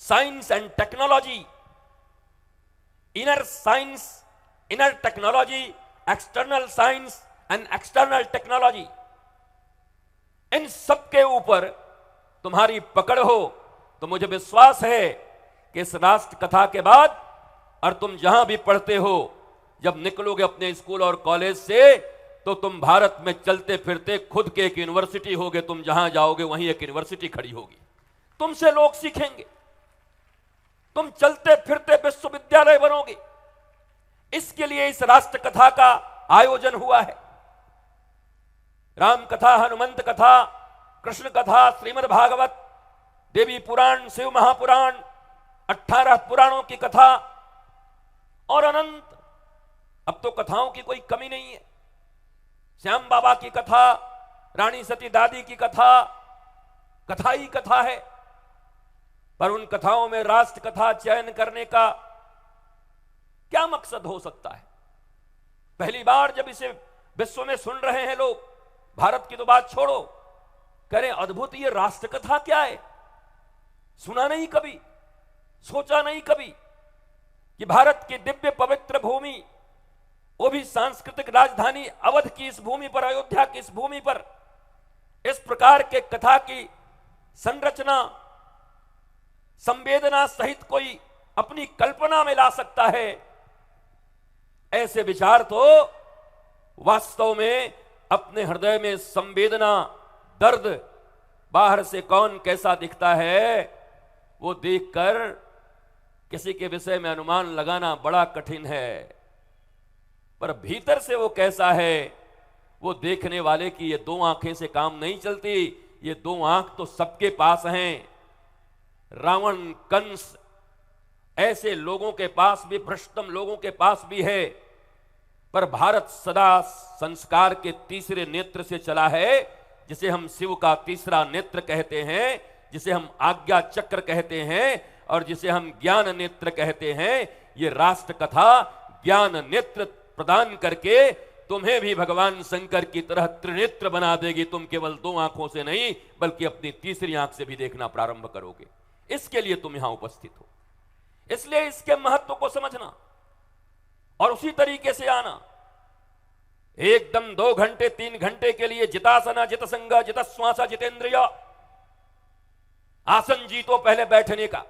Science and technology, inner science, inner technology, external science and external technology, इन सब के ऊपर तुम्हारी पकड़ हो तो मुझे विश्वास है कि इस राष्ट्र कथा के बाद और तुम जहां भी पढ़ते हो, जब निकलोगे अपने स्कूल और कॉलेज से, तो तुम भारत में चलते फिरते खुद के एक यूनिवर्सिटी होगे। तुम जहां जाओगे वहीं एक यूनिवर्सिटी खड़ी होगी, तुमसे लोग सीखेंगे, तुम चलते फिरते विश्वविद्यालय बनोगे। इसके लिए इस राष्ट्र कथा का आयोजन हुआ है। राम कथा, हनुमंत कथा, कृष्ण कथा, श्रीमद् भागवत, देवी पुराण, शिव महापुराण, 18 पुराणों की कथा और अनंत। अब तो कथाओं की कोई कमी नहीं है। श्याम बाबा की कथा, रानी सती दादी की कथा, कथा ही कथा है। पर उन कथाओं में राष्ट्र कथा चयन करने का क्या मकसद हो सकता है? पहली बार जब इसे विश्व में सुन रहे हैं लोग, भारत की तो बात छोड़ो, कह रहे अद्भुत, ये राष्ट्र कथा क्या है? सुना नहीं कभी, सोचा नहीं कभी कि भारत की दिव्य पवित्र भूमि, वो भी सांस्कृतिक राजधानी अवध की इस भूमि पर, अयोध्या की इस भूमि पर, इस प्रकार के कथा की संरचना, संवेदना सहित कोई अपनी कल्पना में ला सकता है। ऐसे विचार तो वास्तव में अपने हृदय में संवेदना, दर्द, बाहर से कौन कैसा दिखता है वो देखकर किसी के विषय में अनुमान लगाना बड़ा कठिन है, पर भीतर से वो कैसा है वो देखने वाले की ये दो आंखें से काम नहीं चलती। ये दो आंख तो सबके पास हैं। रावण, कंस, ऐसे लोगों के पास भी, भ्रष्टम लोगों के पास भी है, पर भारत सदा संस्कार के तीसरे नेत्र से चला है, जिसे हम शिव का तीसरा नेत्र कहते हैं, जिसे हम आज्ञा चक्र कहते हैं और जिसे हम ज्ञान नेत्र कहते हैं। ये राष्ट्र कथा ज्ञान नेत्र प्रदान करके तुम्हें भी भगवान शंकर की तरह त्रिनेत्र बना देगी। तुम केवल दो आंखों से नहीं बल्कि अपनी तीसरी आंख से भी देखना प्रारंभ करोगे। इसके लिए तुम यहां उपस्थित हो, इसलिए इसके महत्व को समझना और उसी तरीके से आना। एकदम 2 घंटे 3 घंटे के लिए जितासना, जितसंग, जितश्वास, जितेंद्रिय, आसन जीतो पहले बैठने का।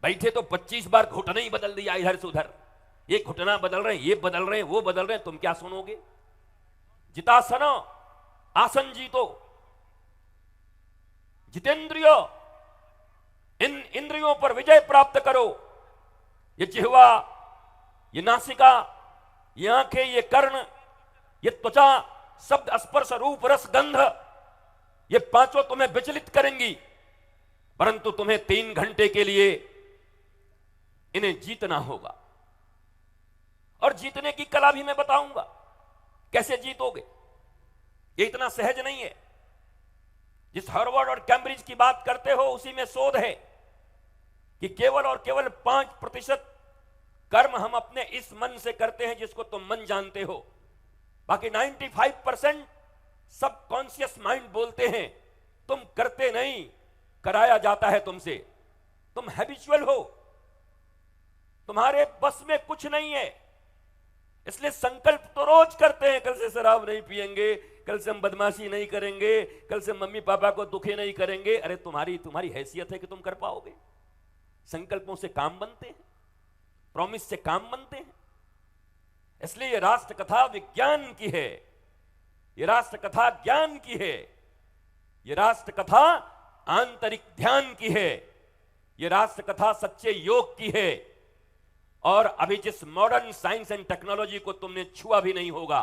बैठे तो 25 बार घुटना ही बदल दिया इधर से उधर, ये घुटना बदल रहे हैं, ये बदल रहे हैं, वो बदल रहे हैं, तुम क्या सुनोगे? जितासना, आसन जीतो, जितेंद्रिय, इन इंद्रियों पर विजय प्राप्त करो। ये जिह्वा, ये नासिका, ये आंखें, ये कर्ण, ये त्वचा, शब्द, स्पर्श, रूप, रस, गंध, ये पांचों तुम्हें विचलित करेंगी, परंतु तुम्हें 3 घंटे के लिए इन्हें जीतना होगा। और जीतने की कला भी मैं बताऊंगा, कैसे जीतोगे। ये इतना सहज नहीं है। जिस हार्वर्ड और कैम्ब्रिज की बात करते हो उसी में शोध है कि केवल और केवल 5% कर्म हम अपने इस मन से करते हैं जिसको तुम मन जानते हो। बाकी 95% सब कॉन्शियस माइंड बोलते हैं, तुम करते नहीं, कराया जाता है तुमसे। तुम हैबिचुअल हो, तुम्हारे बस में कुछ नहीं है। इसलिए संकल्प तो रोज करते हैं, कल से शराब नहीं पिएंगे, कल से हम बदमाशी नहीं करेंगे, कल से मम्मी पापा को दुखी नहीं करेंगे। अरे तुम्हारी हैसियत है कि तुम कर पाओगे? संकल्पों से काम बनते हैं, प्रॉमिस से काम बनते हैं। इसलिए यह राष्ट्र कथा विज्ञान की है, यह राष्ट्र कथा ज्ञान की है, यह राष्ट्र कथा आंतरिक ध्यान की है, यह राष्ट्र कथा सच्चे योग की है। और अभी जिस मॉडर्न साइंस एंड टेक्नोलॉजी को तुमने छुआ भी नहीं होगा,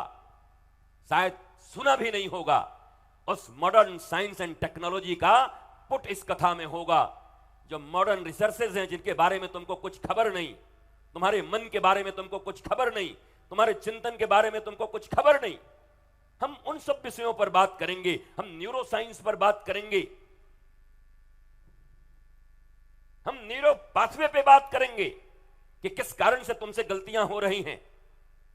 शायद सुना भी नहीं होगा, उस मॉडर्न साइंस एंड टेक्नोलॉजी का पुट इस कथा में होगा। जो मॉडर्न रिसर्चेज हैं जिनके बारे में तुमको कुछ खबर नहीं, तुम्हारे मन के बारे में तुमको कुछ खबर नहीं, तुम्हारे चिंतन के बारे में तुमको कुछ खबर नहीं, हम उन सब विषयों पर बात करेंगे। हम न्यूरो साइंस पर बात करेंगे, हम न्यूरो पाथवे पे बात करेंगे कि किस कारण से तुमसे गलतियां हो रही हैं।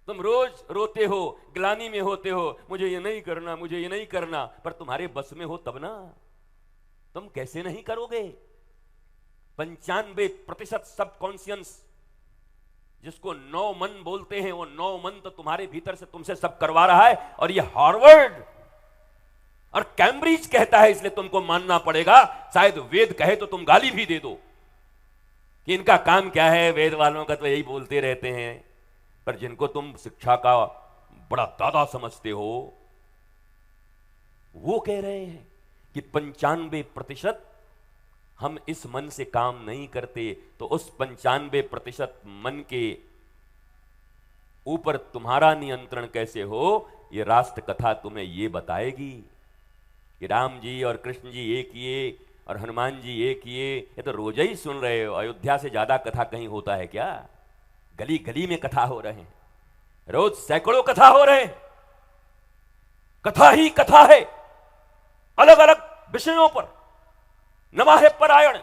तुम रोज रोते हो, ग्लानि में होते हो, मुझे ये नहीं करना, मुझे ये नहीं करना, पर तुम्हारे बस में हो तब ना। तुम कैसे नहीं करोगे? 95% सबकॉन्शियस, जिसको 9 मन बोलते हैं, वो 9 मन तो तुम्हारे भीतर से तुमसे सब करवा रहा है। और ये हार्वर्ड और कैम्ब्रिज कहता है, इसलिए तुमको मानना पड़ेगा। शायद वेद कहे तो तुम गाली भी दे दो कि इनका काम क्या है, वेद वालों का तो यही बोलते रहते हैं। पर जिनको तुम शिक्षा का बड़ा दादा समझते हो, वो कह रहे हैं कि 95% हम इस मन से काम नहीं करते, तो उस 95% मन के ऊपर तुम्हारा नियंत्रण कैसे हो, ये राष्ट्र कथा तुम्हें ये बताएगी कि राम जी और कृष्ण जी ये किए और हनुमान जी ये किए। ये तो रोज ही सुन रहे हो। अयोध्या से ज्यादा कथा कहीं होता है क्या? गली गली में कथा हो रहे हैं, रोज सैकड़ों कथा हो रहे हैं। कथा ही कथा है, अलग अलग विषयों पर। नमाहे परायण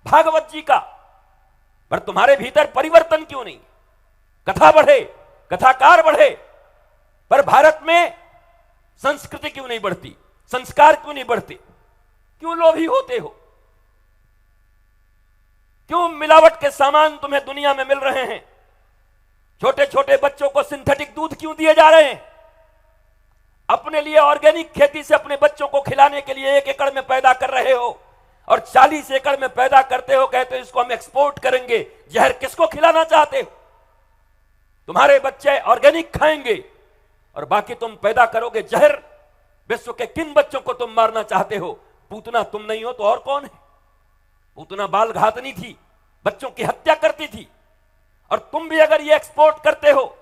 भागवत जी का, पर तुम्हारे भीतर परिवर्तन क्यों नहीं? कथा बढ़े, कथाकार बढ़े, पर भारत में संस्कृति क्यों नहीं बढ़ती? संस्कार क्यों नहीं बढ़ते? क्यों लोभी होते हो? क्यों मिलावट के सामान तुम्हें दुनिया में मिल रहे हैं? छोटे छोटे बच्चों को सिंथेटिक दूध क्यों दिए जा रहे हैं? अपने लिए ऑर्गेनिक खेती से अपने बच्चों को खिलाने के लिए 1 एकड़ में पैदा कर रहे हो और 40 एकड़ में पैदा करते हो, कहते हो इसको हम एक्सपोर्ट करेंगे। जहर किसको खिलाना चाहते हो? तुम्हारे बच्चे ऑर्गेनिक खाएंगे और बाकी तुम पैदा करोगे जहर। विश्व के किन बच्चों को तुम मारना चाहते हो? पूतना तुम नहीं हो तो और कौन है? पूतना बाल घातनी थी, बच्चों की हत्या करती थी। और तुम भी अगर ये एक्सपोर्ट करते हो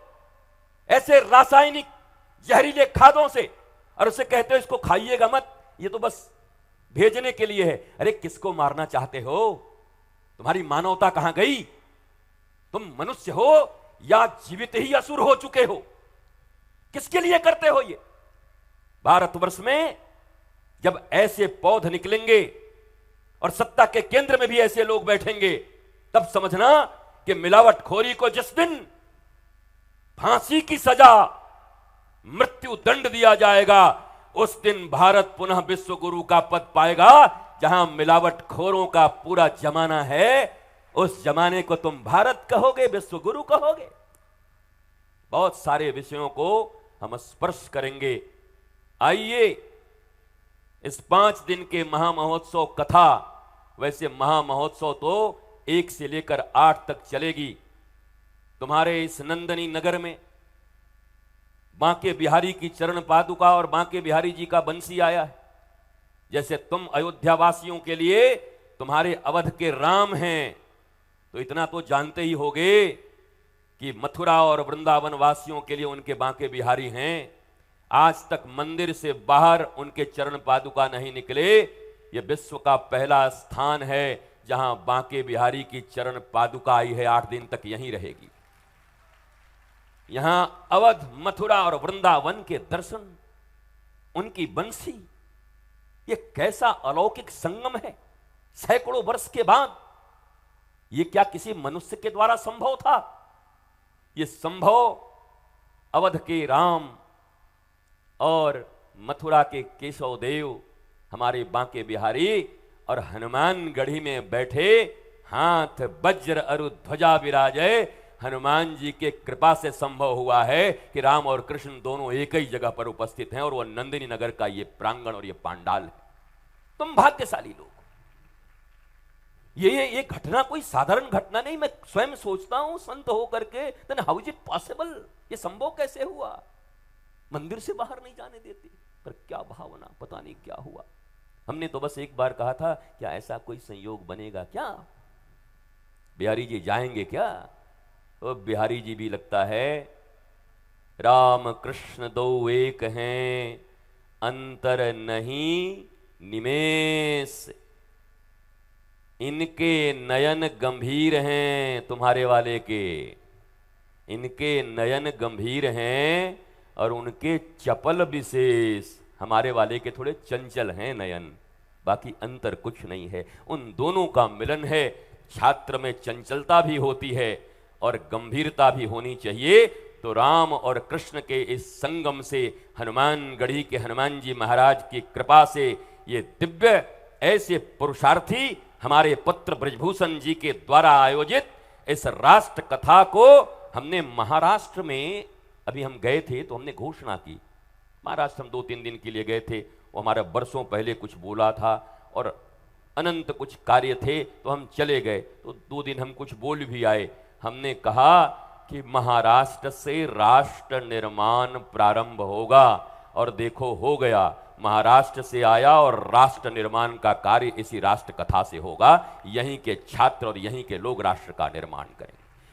ऐसे रासायनिक जहरीले खादों से, और उसे कहते हो इसको खाइएगा मत, ये तो बस भेजने के लिए है। अरे किसको मारना चाहते हो? तुम्हारी मानवता कहां गई? तुम मनुष्य हो या जीवित ही असुर हो चुके हो? किसके लिए करते हो ये? भारतवर्ष में जब ऐसे पौध निकलेंगे और सत्ता के केंद्र में भी ऐसे लोग बैठेंगे, तब समझना कि मिलावटखोरी को जिस दिन फांसी की सजा, मृत्यु दंड दिया जाएगा, उस दिन भारत पुनः विश्व गुरु का पद पाएगा। जहां मिलावटखोरों का पूरा जमाना है, उस जमाने को तुम भारत कहोगे, विश्व गुरु कहोगे। बहुत सारे विषयों को हम स्पर्श करेंगे। आइए इस 5 दिन के महामहोत्सव कथा, वैसे महामहोत्सव तो 1 से लेकर 8 तक चलेगी। तुम्हारे इस नंदनी नगर में बांके बिहारी की चरण पादुका और बांके बिहारी जी का बंसी आया है। जैसे तुम अयोध्या वासियों के लिए तुम्हारे अवध के राम हैं, तो इतना तो जानते ही होगे कि मथुरा और वृंदावन वासियों के लिए उनके बांके बिहारी हैं। आज तक मंदिर से बाहर उनके चरण पादुका नहीं निकले। यह विश्व का पहला स्थान है जहां बांके बिहारी की चरण पादुका आई है। 8 दिन तक यहीं रहेगी। यहां अवध, मथुरा और वृंदावन के दर्शन, उनकी बंसी, ये कैसा अलौकिक संगम है। सैकड़ों वर्ष के बाद ये क्या किसी मनुष्य के द्वारा संभव था? ये संभव अवध के राम और मथुरा के केशव देव, हमारे बांके बिहारी और हनुमानगढ़ी में बैठे, हाथ वज्र अरु ध्वजा विराजे, हनुमान जी के कृपा से संभव हुआ है कि राम और कृष्ण दोनों एक ही जगह पर उपस्थित हैं। और वह नंदिनी नगर का ये प्रांगण और ये पांडाल है। तुम भाग्यशाली लोग। ये घटना कोई साधारण घटना नहीं। मैं स्वयं सोचता हूं संत होकर के, then how is it possible? ये संभव कैसे हुआ? मंदिर से बाहर नहीं जाने देते, पर क्या भावना, पता नहीं क्या हुआ। हमने तो बस एक बार कहा था, क्या ऐसा कोई संयोग बनेगा क्या? बिहारी जी जाएंगे क्या? तो बिहारी जी भी लगता है राम कृष्ण दो एक हैं, अंतर नहीं निमेष, इनके नयन गंभीर हैं। तुम्हारे वाले के इनके नयन गंभीर हैं और उनके चपल विशेष। हमारे वाले के थोड़े चंचल हैं नयन, बाकी अंतर कुछ नहीं है। उन दोनों का मिलन है। छात्र में चंचलता भी होती है और गंभीरता भी होनी चाहिए। तो राम और कृष्ण के इस संगम से, हनुमानगढ़ी के हनुमान जी महाराज की कृपा से, ये दिव्य ऐसे पुरुषार्थी हमारे पुत्र ब्रजभूषण जी के द्वारा आयोजित इस राष्ट्र कथा को हमने महाराष्ट्र में, अभी हम गए थे तो हमने घोषणा की। महाराष्ट्र हम 2-3 दिन के लिए गए थे, वो हमारा वर्षों पहले कुछ बोला था और अनंत कुछ कार्य थे तो हम चले गए, तो 2 दिन हम कुछ बोल भी आए। हमने कहा कि महाराष्ट्र से राष्ट्र निर्माण प्रारंभ होगा, और देखो हो गया। महाराष्ट्र से आया और राष्ट्र निर्माण का कार्य इसी राष्ट्र कथा से होगा। यहीं के छात्र और यहीं के लोग राष्ट्र का निर्माण करेंगे।